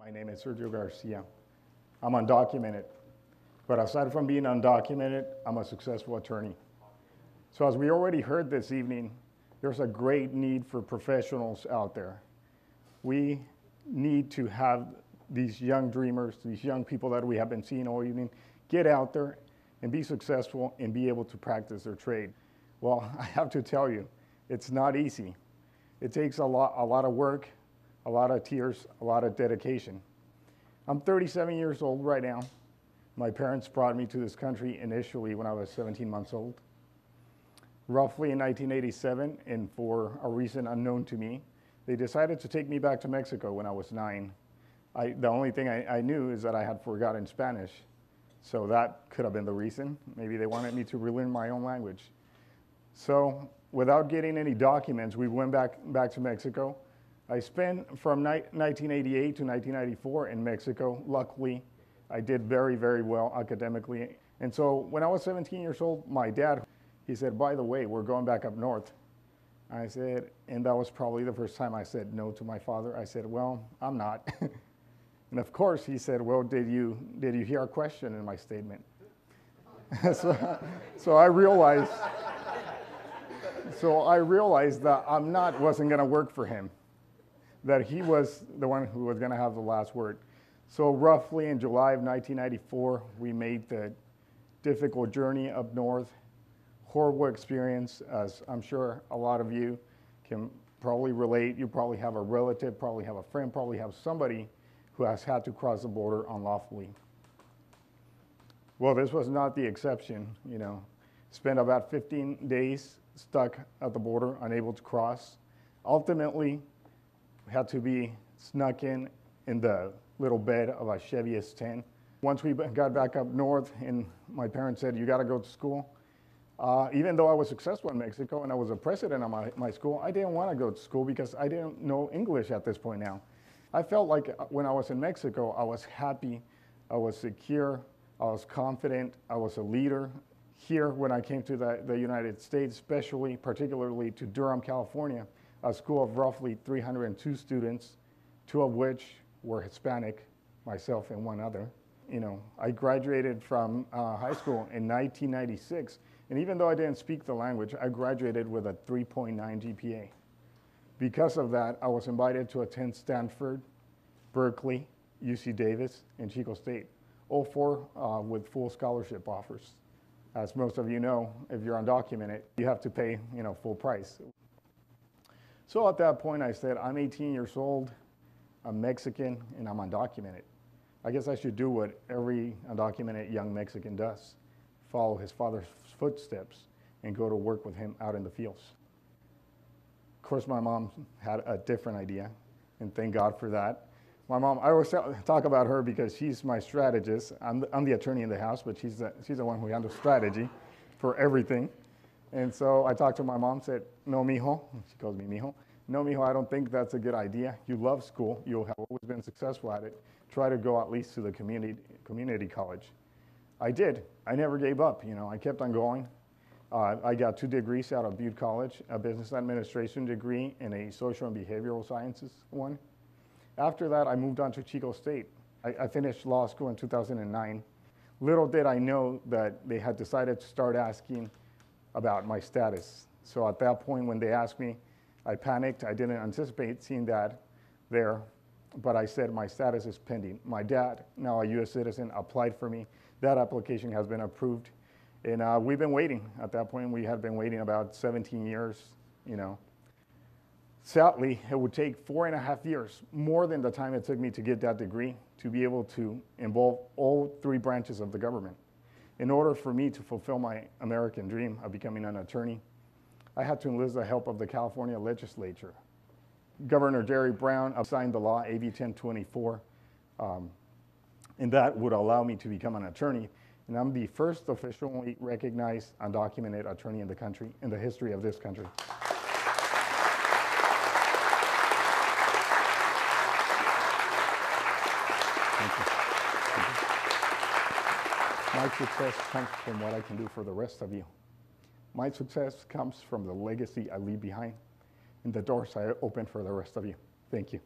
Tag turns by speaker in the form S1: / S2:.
S1: My name is Sergio Garcia. I'm undocumented, but aside from being undocumented, I'm a successful attorney. So as we already heard this evening, there's a great need for professionals out there. We need to have these young dreamers, these young people that we have been seeing all evening, get out there and be successful and be able to practice their trade. Well, I have to tell you, it's not easy. It takes a lot of work, a lot of tears, a lot of dedication. I'm 37 years old right now. My parents brought me to this country initially when I was 17 months old. Roughly in 1987, and for a reason unknown to me, they decided to take me back to Mexico when I was 9. The only thing I knew is that I had forgotten Spanish. So that could have been the reason. Maybe they wanted me to relearn my own language. So without getting any documents, we went back to Mexico. I spent from 1988 to 1994 in Mexico. Luckily, I did very, very well academically. And so when I was 17 years old, my dad, he said, by the way, we're going back up north. I said, and that was probably the first time I said no to my father. I said, well, I'm not. And of course, he said, well, did you hear a question in my statement? So I realized that wasn't going to work for him, that he was the one who was going to have the last word. So roughly in July of 1994, we made the difficult journey up north. Horrible experience, as I'm sure a lot of you can probably relate. You probably have a relative, probably have a friend, probably have somebody who has had to cross the border unlawfully. Well, this was not the exception. Spent about 15 days stuck at the border, unable to cross. Ultimately, we had to be snuck in the little bed of a Chevy S10. Once we got back up north, and my parents said, you got to go to school. Even though I was successful in Mexico and I was a president of my school, I didn't want to go to school because I didn't know English at this point now. I felt like when I was in Mexico, I was happy, I was secure, I was confident, I was a leader. Here, when I came to the United States, particularly to Durham, California, a school of roughly 302 students, 2 of which were Hispanic, myself and 1 other. I graduated from high school in 1996, and even though I didn't speak the language, I graduated with a 3.9 GPA. Because of that, I was invited to attend Stanford, Berkeley, UC Davis, and Chico State, all 4 with full scholarship offers. As most of you know, if you're undocumented, you have to pay full price. So at that point, I said, I'm 18 years old, I'm Mexican, and I'm undocumented. I guess I should do what every undocumented young Mexican does, follow his father's footsteps and go to work with him out in the fields. Of course, my mom had a different idea, and thank God for that. My mom, I always talk about her because she's my strategist. I'm the attorney in the house, but she's the one who handles strategy for everything. And so I talked to my mom, said, no, mijo, she calls me mijo. No, mijo, I don't think that's a good idea. You love school. You have always been successful at it. Try to go at least to the community college. I did. I never gave up. I kept on going. I got 2 degrees out of Butte College, a business administration degree and a social and behavioral sciences one. After that, I moved on to Chico State. I finished law school in 2009. Little did I know that they had decided to start asking about my status. So at that point, when they asked me, I panicked. I didn't anticipate seeing that there, but I said my status is pending. My dad, now a U.S. citizen, applied for me. That application has been approved. And we've been waiting. At that point, we had been waiting about 17 years, Sadly, it would take 4.5 years, more than the time it took me to get that degree, to be able to involve all 3 branches of the government. In order for me to fulfill my American dream of becoming an attorney, I had to enlist the help of the California legislature. Governor Jerry Brown signed the law, AB 1024, and that would allow me to become an attorney. And I'm the first officially recognized undocumented attorney in the country, in the history of this country. Thank you. My success comes from what I can do for the rest of you. My success comes from the legacy I leave behind and the doors I open for the rest of you. Thank you.